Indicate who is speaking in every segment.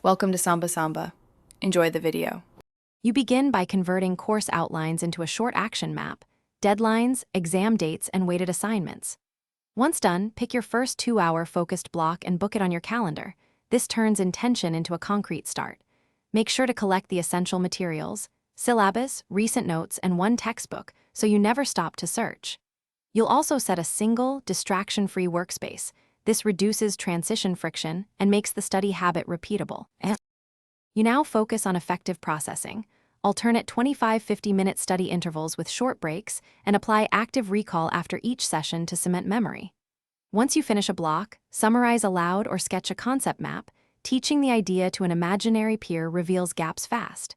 Speaker 1: Welcome to Samba Samba. Enjoy the video.
Speaker 2: You begin by converting course outlines into a short action map, deadlines, exam dates, and weighted assignments. Once done, pick your first 2-hour focused block and book it on your calendar. This turns intention into a concrete start. Make sure to collect the essential materials, syllabus, recent notes, and one textbook so you never stop to search. You'll also set a single, distraction-free workspace. This reduces transition friction and makes the study habit repeatable. You now focus on effective processing. Alternate 25-50-minute study intervals with short breaks and apply active recall after each session to cement memory. Once you finish a block, summarize aloud or sketch a concept map. Teaching the idea to an imaginary peer reveals gaps fast.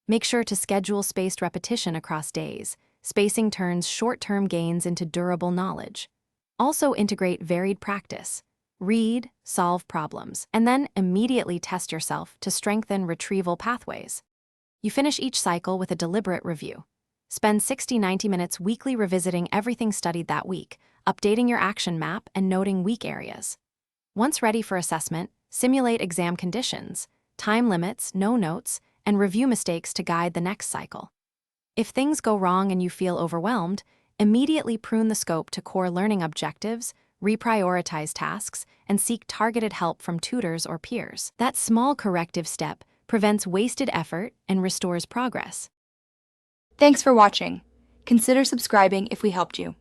Speaker 2: Make sure to schedule spaced repetition across days. Spacing turns short-term gains into durable knowledge. Also integrate varied practice. Read, solve problems, and then immediately test yourself to strengthen retrieval pathways. You finish each cycle with a deliberate review. Spend 60-90 minutes weekly revisiting everything studied that week, updating your action map and noting weak areas. Once ready for assessment, simulate exam conditions, time limits, no notes, and review mistakes to guide the next cycle. If things go wrong and you feel overwhelmed, immediately prune the scope to core learning objectives, reprioritize tasks, and seek targeted help from tutors or peers. That small corrective step prevents wasted effort and restores progress.
Speaker 3: Thanks for watching. Consider subscribing if we helped you.